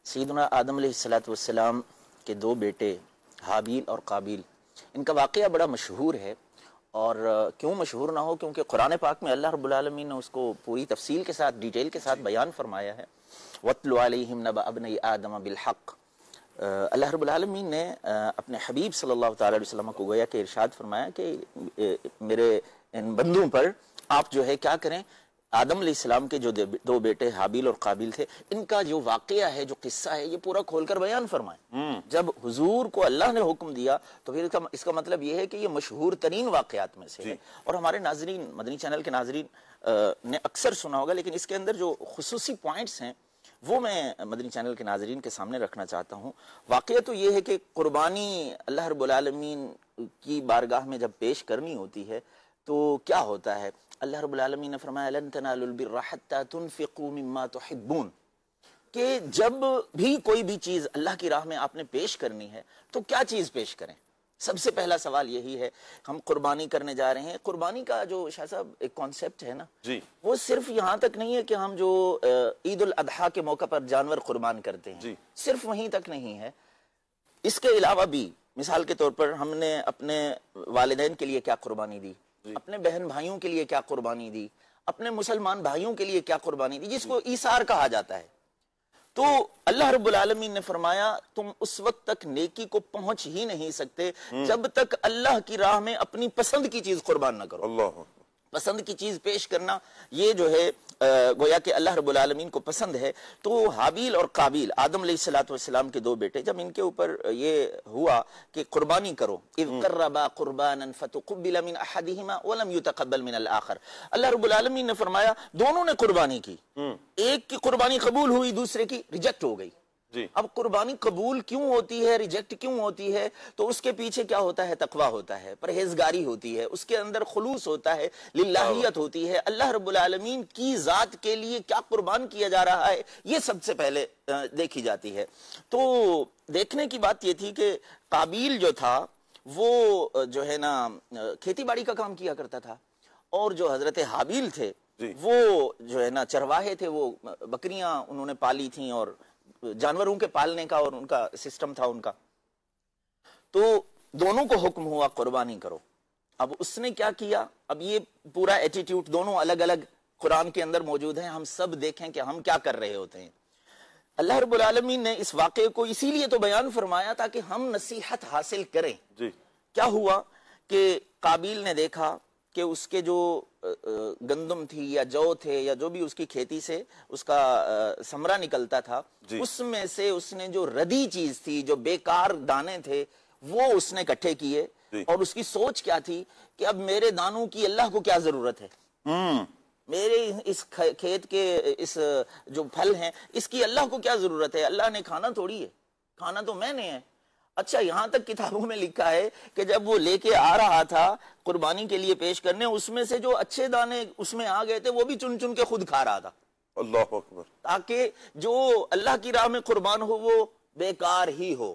سیدنا آدم علیہ السلام کے دو بیٹے حابیل اور قابیل، ان کا واقعہ بڑا مشہور ہے، اور کیوں مشہور نہ ہو؟ کیونکہ قرآن پاک میں اللہ رب العالمین نے اس کو پوری تفصیل کے ساتھ، ڈیٹیل کے ساتھ بیان فرمایا ہے۔ وَاتْلُ عَلَيْهِمْ نَبَأَ ابْنَيْ آدَمَ بِالْحَقِّ۔ اللہ رب العالمین نے اپنے حبیب صلی اللہ تعالی علیہ وسلم کو گویا کہ ارشاد فرمایا کہ میرے ان بندوں پر آپ جو ہے کیا کریں، آدم علیہ السلام کے جو دو بیٹے حابیل اور قابیل تھے، ان کا جو واقعہ ہے، جو قصہ ہے، یہ پورا کھول کر بیان فرمائیں۔ جب حضور کو اللہ نے حکم دیا تو پھر اس کا مطلب یہ ہے کہ یہ مشہور ترین واقعات میں سے ہے، اور ہمارے ناظرین، مدنی چینل کے ناظرین نے اکثر سنا ہوگا، لیکن اس کے اندر جو خصوصی پوائنٹس ہیں وہ میں مدنی چینل کے ناظرین کے سامنے رکھنا چاہتا ہوں۔ واقعہ تو یہ ہے کہ قربانی اللہ رب العالمین کی بارگاہ میں جب پیش کرنی ہوتی ہے تو کیا ہوتا ہے؟ اللہ رب العالمین نے فرمایا لن تنالوا البر حتى تنفقوا مما تحبون، کہ جب بھی کوئی بھی چیز اللہ کی راہ میں آپ نے پیش کرنی ہے تو کیا چیز پیش کریں؟ سب سے پہلا سوال یہی ہے۔ ہم قربانی کرنے جا رہے ہیں، قربانی کا جو شاہ صاحب ایک کانسیپٹ ہے نا، وہ صرف یہاں تک نہیں ہے کہ ہم جو عید الاضحیٰ کے موقع پر جانور قربان کرتے ہیں، صرف وہیں تک نہیں ہے۔ اس کے علاوہ بھی مثال کے طور پر ہم نے اپنے والدین کے لیے کیا قربانی دی، اپنے بہن بھائیوں کے لیے کیا قربانی دی، اپنے مسلمان بھائیوں کے لیے کیا قربانی دی، جس کو ایثار کہا جاتا ہے۔ تو اللہ رب العالمین نے فرمایا تم اس وقت تک نیکی کو پہنچ ہی نہیں سکتے جب تک اللہ کی راہ میں اپنی پسند کی چیز قربان نہ کرو۔ اللہ پسند کی چیز پیش کرنا یہ جو ہے گویا کہ اللہ رب العالمین کو پسند ہے۔ تو حابیل اور قابیل آدم علیہ السلام کے دو بیٹے، جب ان کے اوپر یہ ہوا کہ قربانی کرو، اذ قربا قربانا فتقبل من احدهما ولم يتقبل من الاخر، اللہ رب العالمین نے فرمایا دونوں نے قربانی کی، ایک کی قربانی قبول ہوئی، دوسرے کی ریجیکٹ ہو گئی۔ اب قربانی قبول کیوں ہوتی ہے، ریجیکٹ کیوں ہوتی ہے؟ تو اس کے پیچھے کیا ہوتا ہے؟ تقویٰ ہوتا ہے، پرہیزگاری ہوتی ہے، اس کے اندر خلوص ہوتا ہے، للہیت ہوتی ہے، اللہ رب العالمین کی ذات کے لیے کیا قربان کیا جا رہا ہے، یہ سب سے پہلے دیکھی جاتی ہے۔ تو دیکھنے کی بات یہ تھی کہ قابیل جو تھا وہ جو ہے نا کھیتی باڑی کا کام کیا کرتا تھا، اور جو حضرت حابیل تھے وہ جو ہے نا چرواہے تھے، وہ بکریاں انہوں نے پالی تھیں اور جانوروں کے پالنے کا اور ان کا سسٹم تھا ان کا۔ تو دونوں کو حکم ہوا قربانی کرو۔ اب اس نے کیا کیا؟ اب یہ پورا ایٹیٹیوڈ دونوں الگ الگ قرآن کے اندر موجود ہیں، ہم سب دیکھیں کہ ہم کیا کر رہے ہوتے ہیں۔ اللہ رب العالمین نے اس واقعے کو اسی لیے تو بیان فرمایا تاکہ ہم نصیحت حاصل کریں۔ کیا ہوا کہ قابیل نے دیکھا کہ اس کے جو گندم تھی یا جو تھے یا جو بھی اس کی کھیتی سے اس کا ثمرہ نکلتا تھا، اس میں سے اس نے جو ردی چیز تھی، جو بیکار دانے تھے، وہ اس نے اکٹھے کیے، اور اس کی سوچ کیا تھی کہ اب میرے دانوں کی اللہ کو کیا ضرورت ہے، میرے اس کھیت کے اس جو پھل ہیں اس کی اللہ کو کیا ضرورت ہے، اللہ نے کھانا تھوڑی ہے، کھانا تو میں نے ہے۔ اچھا، یہاں تک کتابوں میں لکھا ہے کہ جب وہ لے کے آ رہا تھا قربانی کے لیے پیش کرنے، اس میں سے جو اچھے دانے اس میں آ گئے تھے وہ بھی چن چن کے خود کھا رہا تھا، اللہ اکبر، تاکہ جو اللہ کی راہ میں قربان ہو وہ بیکار ہی ہو۔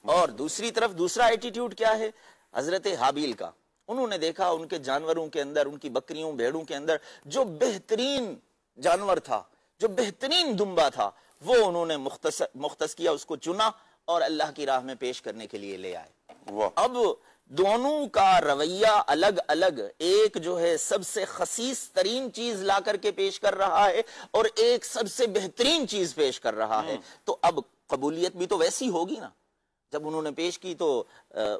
اور دوسری طرف دوسرا ایٹیٹیوڈ کیا ہے حضرت حابیل کا؟ انہوں نے دیکھا ان کے جانوروں کے اندر، ان کی بکریوں بھیڑوں کے اندر جو بہترین جانور تھا، جو بہترین دمبا تھا، وہ انہوں نے مختص کیا، اس کو چنا اور اللہ کی راہ میں پیش کرنے کے لیے لے آئے۔ اب دونوں کا رویہ الگ الگ، ایک جو ہے سب سے خسیس ترین چیز لا کر کے پیش کر رہا ہے اور ایک سب سے بہترین چیز پیش کر رہا ہے۔ تو اب قبولیت بھی تو ویسی ہوگی نا۔ جب انہوں نے پیش کی تو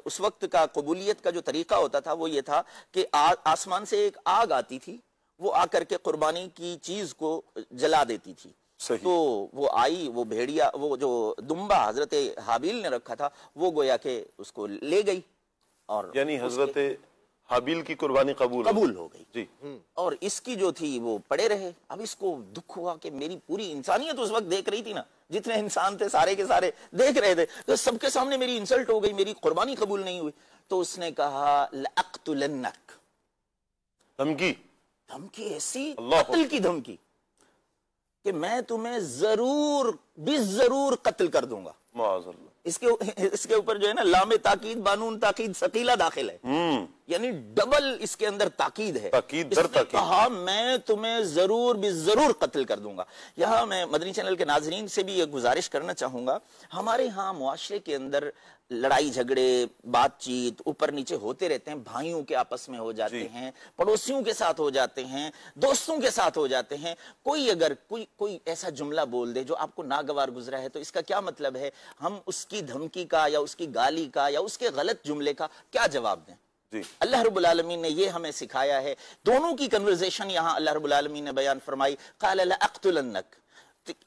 اس وقت کا قبولیت کا جو طریقہ ہوتا تھا وہ یہ تھا کہ آسمان سے ایک آگ آتی تھی، وہ آ کر کے قربانی کی چیز کو جلا دیتی تھی۔ تو وہ آئی، وہ بھیڑیا، وہ جو دمبا حضرت حابیل نے رکھا تھا وہ گویا کہ اس کو لے گئی، اور یعنی حضرت حابیل کی قربانی قبول ہو گئی، اور اس کی جو تھی وہ پڑے رہے۔ اب اس کو دکھ ہوا کہ میری پوری انسانیت اس وقت دیکھ رہی تھی نا، جتنے انسان تھے سارے کے سارے دیکھ رہے تھے، تو سب کے سامنے میری انسلٹ ہو گئی، میری قربانی قبول نہیں ہوئی۔ تو اس نے کہا لأقتلنک، دھمکی ایسی، قتل کی دھمکی کہ میں تمہیں ضرور بالضرور قتل کر دوں گا، معاذ اللہ۔ اس کے اوپر جو ہے نا لام تاکید بانون تاکید ثقیلہ داخل ہے، یعنی ڈبل اس کے اندر تاکید ہے. تاکید در تاکید. کہا میں تمہیں ضرور ضرور قتل کر دوں گا. یہاں میں مدنی چینل کے ناظرین سے بھی یہ گزارش کرنا چاہوں گا، ہمارے ہاں معاشرے کے اندر لڑائی جھگڑے بات چیت اوپر نیچے ہوتے رہتے ہیں، بھائیوں کے آپس میں ہو جاتے ہیں، پڑوسیوں کے ساتھ ہو جاتے ہیں، دوستوں کے ساتھ ہو جاتے ہیں. کوئی اگر کوئی ایسا جملہ بول دے جو آپ کو ناگوار گزرا ہے تو اس کا کیا مطلب ہے؟ ہم اس کی دھمکی کا یا اس کی گالی کا یا اس کے غلط جملے کا کیا جواب دیں؟ اللہ رب العالمین نے یہ ہمیں سکھایا ہے. دونوں کی کنورزیشن یہاں اللہ رب العالمین نے بیان فرمائی. قال لأقتلنک،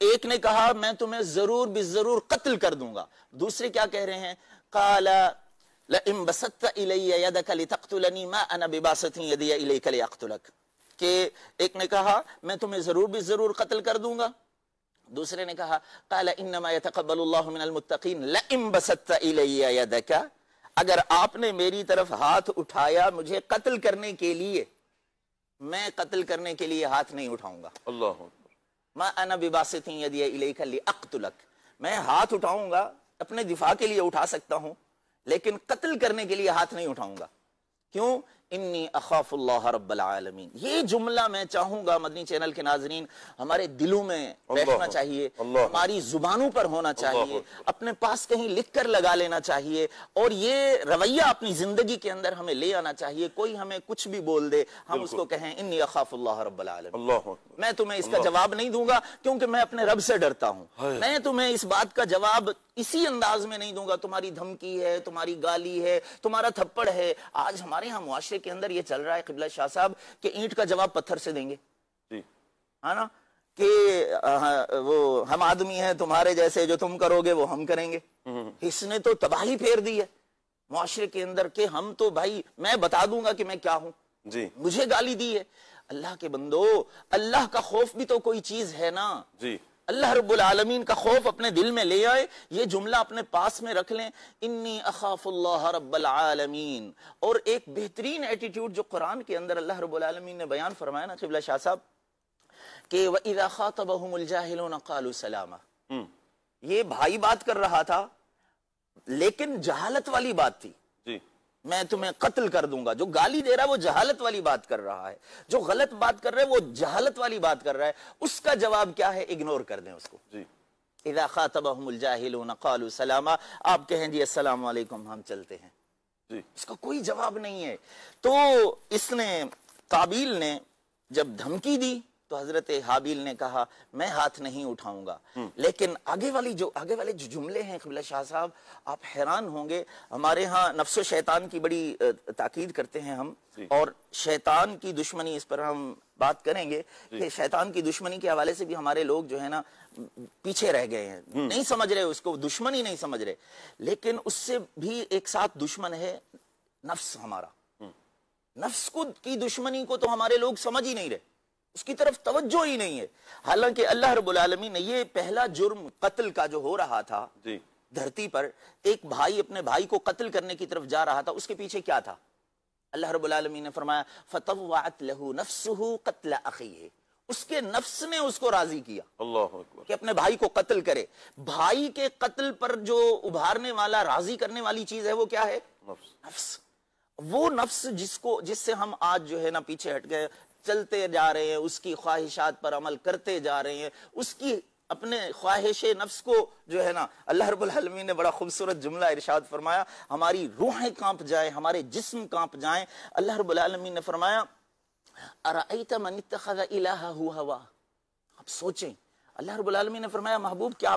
ایک نے کہا میں تمہیں ضرور ضرور قتل کر دوں گا. دوسرے کیا کہہ رہے ہیں؟ قال لئن بسطت الی یدک لتقتلنی ما انا بباسط یدی الیک لاقتلک، کہ ایک نے کہا میں تمہیں ضرور قتل کر دوں گا. دوسرے نے کہا قال انما يتقبل اللہ من المتقین لئن بسطت الی یدک، اگر آپ نے میری طرف ہاتھ اٹھایا مجھے قتل کرنے کے لیے، میں قتل کرنے کے لیے ہاتھ نہیں اٹھاؤں گا. اللہ ما انا بباسط یدی الیک لاقتلک، میں ہاتھ اٹھاؤں گا اپنے دفاع کے لیے اٹھا سکتا ہوں لیکن قتل کرنے کے لیے ہاتھ نہیں اٹھاؤں گا. کیوں؟ انی اخاف اللہ رب العالمین. یہ جملہ میں چاہوں گا مدنی چینل کے ناظرین ہمارے دلوں میں بیٹھنا چاہیے، ہماری زبانوں پر ہونا چاہیے، اپنے پاس کہیں لکھ کر لگا لینا چاہیے، اور یہ رویہ اپنی زندگی کے اندر ہمیں لے آنا چاہیے. کوئی ہمیں کچھ بھی بول دے ہم اس کو کہیں انی اخاف اللہ رب العالمین. میں تمہیں اس کا جواب نہیں دوں گا کیونکہ میں اپنے رب سے ڈرتا ہوں. میں تمہیں اس بات کا جواب اسی انداز میں نہیں دوں گا. تمہاری دھمکی ہے، تمہاری گالی ہے، تمہارا تھپڑ ہے. آج ہمارے ہاں معاشرے کے اندر یہ چل رہا ہے قبلہ شاہ صاحب کہ اینٹ کا جواب پتھر سے دیں گے، ہے نا، کہ وہ ہم آدمی ہیں تمہارے جیسے، جو تم کرو گے وہ ہم کریں گے. اس نے تو تباہی پھیر دی ہے معاشرے کے اندر کہ ہم تو بھائی میں بتا دوں گا کہ میں کیا ہوں. مجھے گالی دی ہے. اللہ کے بندو، اللہ کا خوف بھی تو کوئی چیز ہے نا. اللہ رب العالمین کا خوف اپنے دل میں لے آئے، یہ جملہ اپنے پاس میں رکھ لیں، انی اخاف اللہ رب العالمین. اور ایک بہترین ایٹیٹیوڈ جو قرآن کے اندر اللہ رب العالمین نے بیان فرمایا نا قبلہ شاہ صاحب، کہ وَإِذَا خَاطَبَهُمُ الْجَاهِلُونَ قَالُوا سَلَامًا. یہ بھائی بات کر رہا تھا لیکن جہالت والی بات تھی. میں تمہیں قتل کر دوں گا. جو گالی دے رہا ہے وہ جہالت والی بات کر رہا ہے، جو غلط بات کر رہا ہے وہ جہالت والی بات کر رہا ہے. اس کا جواب کیا ہے؟ اگنور کر دیں اس کو. اذا خاطبهم الجاہلون قالوا سلاما، آپ کہیں جی السلام علیکم، ہم چلتے ہیں. اس کا کوئی جواب نہیں ہے. تو اس نے قابیل نے جب دھمکی دی تو حضرت حابیل نے کہا میں ہاتھ نہیں اٹھاؤں گا. لیکن آگے والے جو جملے ہیں قبلہ شاہ صاحب، آپ حیران ہوں گے. ہمارے ہاں نفس و شیطان کی بڑی تاکید کرتے ہیں ہم، اور شیطان کی دشمنی، اس پر ہم بات کریں گے کہ شیطان کی دشمنی کے حوالے سے بھی ہمارے لوگ جو ہے نا پیچھے رہ گئے ہیں، نہیں سمجھ رہے اس کو، دشمنی نہیں سمجھ رہے. لیکن اس سے بھی ایک ساتھ دشمن ہے نفس ہمارا. نفس کی دشمنی کو تو ہمارے لوگ سمجھ ہی نہیں رہے، اس کی طرف توجہ ہی نہیں ہے. حالانکہ اللہ رب العالمین نے یہ پہلا جرم قتل کا جو ہو رہا تھا دھرتی پر، ایک بھائی اپنے بھائی کو قتل کرنے کی طرف جا رہا تھا، اس کے پیچھے کیا تھا؟ اللہ رب العالمین نے فرمایا فَطَوَّعَتْ لَهُ نَفْسُهُ قَتْلَ أَخِيهِ، اس کے نفس نے اس کو راضی کیا کہ اپنے بھائی کو قتل کرے. بھائی کے قتل پر جو ابھارنے والا، راضی کرنے والی چیز ہے وہ کیا ہے؟ نفس. وہ نفس جس سے ہم آج جو ہے نا پیچھے ہٹ گئے، چلتے جا رہے ہیں، اس کی خواہشات پر عمل کرتے جا رہے ہیں، اس کی اپنے خواہش نفس کو جو ہے نا، اللہ رب العالمین نے بڑا خوبصورت جملہ ارشاد فرمایا، ہماری روحیں کانپ جائیں، ہمارے جسم کانپ جائیں. اللہ رب العالمین نے فرمایا ارأیت من اتخذ الہہ ہوا. آپ سوچیں، اللہ رب العالمین نے فرمایا محبوب کیا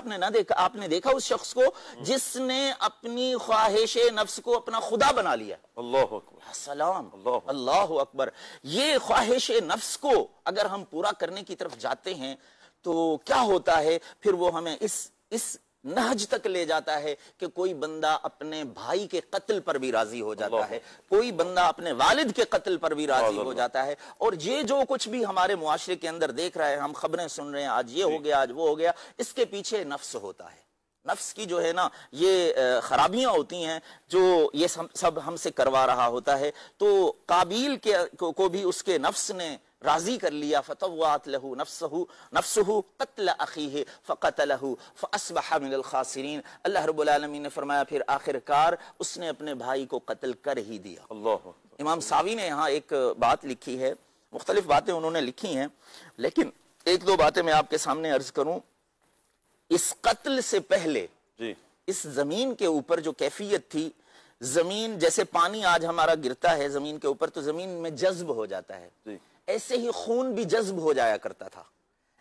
آپ نے دیکھا اس شخص کو جس نے اپنی خواہش نفس کو اپنا خدا بنا لیا. اللہ اکبر، سلام، اللہ اکبر. یہ خواہش نفس کو اگر ہم پورا کرنے کی طرف جاتے ہیں تو کیا ہوتا ہے پھر؟ وہ ہمیں اس نہج تک لے جاتا ہے کہ کوئی بندہ اپنے بھائی کے قتل پر بھی راضی ہو جاتا ہے، کوئی بندہ اپنے والد کے قتل پر بھی راضی ہو جاتا ہے. اور یہ جو کچھ بھی ہمارے معاشرے کے اندر دیکھ رہا ہے، ہم خبریں سن رہے ہیں، آج یہ ہو گیا، آج وہ ہو گیا، اس کے پیچھے نفس ہوتا ہے. نفس کی جو ہے نا یہ خرابیاں ہوتی ہیں جو یہ سب ہم سے کروا رہا ہوتا ہے. تو قابیل کو بھی اس کے نفس نے راضی کر لیا فطوعت له نفسه قتل اخیہ فقتلہ فاصبح من الخاسرین. اللہ رب العالمین نے فرمایا پھر آخر کار اس نے اپنے بھائی کو قتل کر ہی دیا. اللہ. امام ساوی نے یہاں ایک بات لکھی ہے، مختلف باتیں انہوں نے لکھی ہیں، لیکن ایک دو باتیں میں آپ کے سامنے عرض کروں. اس قتل سے پہلے اس زمین کے اوپر جو کیفیت تھی، زمین جیسے پانی آج ہمارا گرتا ہے زمین کے اوپر تو زمین میں جذب ہو جاتا ہے، ایسے ہی خون بھی جذب ہو جایا کرتا تھا.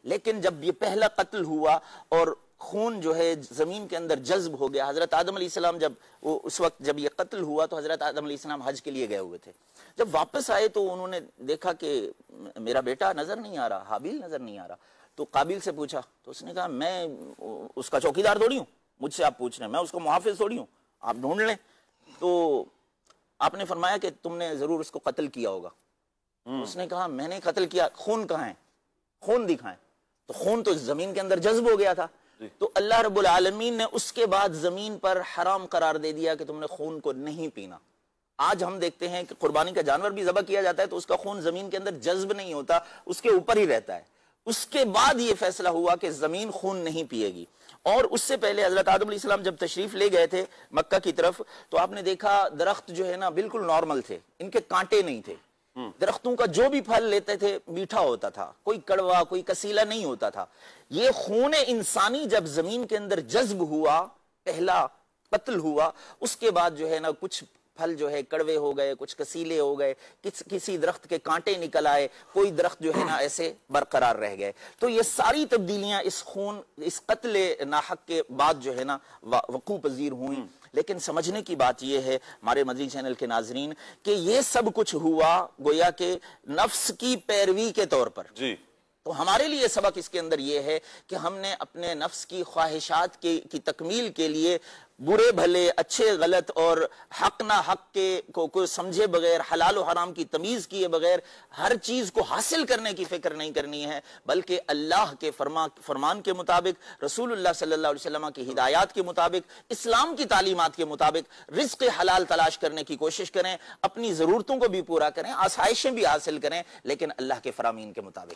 لیکن جب یہ پہلا قتل ہوا اور خون جو ہے زمین کے اندر جذب ہو گیا، حضرت آدم علیہ السلام اس وقت جب یہ قتل ہوا تو حضرت آدم علیہ السلام حج کے لیے گئے ہوئے تھے. جب واپس آئے تو انہوں نے دیکھا کہ میرا بیٹا نظر نہیں آ رہا، حابیل نظر نہیں آ رہا. تو قابیل سے پوچھا تو اس نے کہا میں اس کا چوکیدار تھوڑی ہوں، مجھ سے آپ پوچھ رہے ہیں، میں اس کو محافظ تھوڑی ہوں، آپ ڈھونڈ لیں. تو آپ نے فرمایا کہ تم نے ضرور اس کو قتل کیا ہوگا. اس نے کہا میں نے قتل کیا، خون کہاں ہے، خون دکھائیں. تو خون تو زمین کے اندر جذب ہو گیا تھا. تو اللہ رب العالمین نے اس کے بعد زمین پر حرام قرار دے دیا کہ تم نے خون کو نہیں پینا. آج ہم دیکھتے ہیں کہ قربانی کا جانور بھی ذبح کیا جاتا ہے تو اس کا خون زمین کے اندر جذب نہیں ہوتا، اس کے اوپر ہی رہتا ہے. اس کے بعد یہ فیصلہ ہوا کہ زمین خون نہیں پیے گی. اور اس سے پہلے حضرت آدم علیہ السلام جب تشریف لے گئے تھے مکہ کی طرف تو آپ نے دیکھا درخت جو ہے نا بالکل نارمل تھے، ان کے کانٹے نہیں تھے. درختوں کا جو بھی پھل لیتے تھے میٹھا ہوتا تھا، کوئی کڑوا کوئی کسیلا نہیں ہوتا تھا. یہ خون انسانی جب زمین کے اندر جذب ہوا، پہلا قتل ہوا، اس کے بعد جو ہے نا کچھ پھل جو ہے کڑوے ہو گئے، کچھ کسیلے ہو گئے، کسی درخت کے کانٹے نکل آئے، کوئی درخت جو ہے نا ایسے برقرار رہ گئے. تو یہ ساری تبدیلیاں اس قتل ناحق کے بعد جو ہے نا وقوع پذیر ہوئیں. لیکن سمجھنے کی بات یہ ہے ہمارے مدنی چینل کے ناظرین کہ یہ سب کچھ ہوا گویا کہ نفس کی پیروی کے طور پر. تو ہمارے لیے سبق اس کے اندر یہ ہے کہ ہم نے اپنے نفس کی خواہشات کی تکمیل کے لیے برے بھلے، اچھے غلط اور حق نہ حق کو سمجھے بغیر، حلال و حرام کی تمیز کیے بغیر ہر چیز کو حاصل کرنے کی فکر نہیں کرنی ہے، بلکہ اللہ کے فرمان کے مطابق، رسول اللہ صلی اللہ علیہ وسلم کی ہدایات کے مطابق، اسلام کی تعلیمات کے مطابق رزق حلال تلاش کرنے کی کوشش کریں، اپنی ضرورتوں کو بھی پورا کریں، آسائشیں بھی حاصل کریں، لیکن اللہ کے فرامین کے مطابق.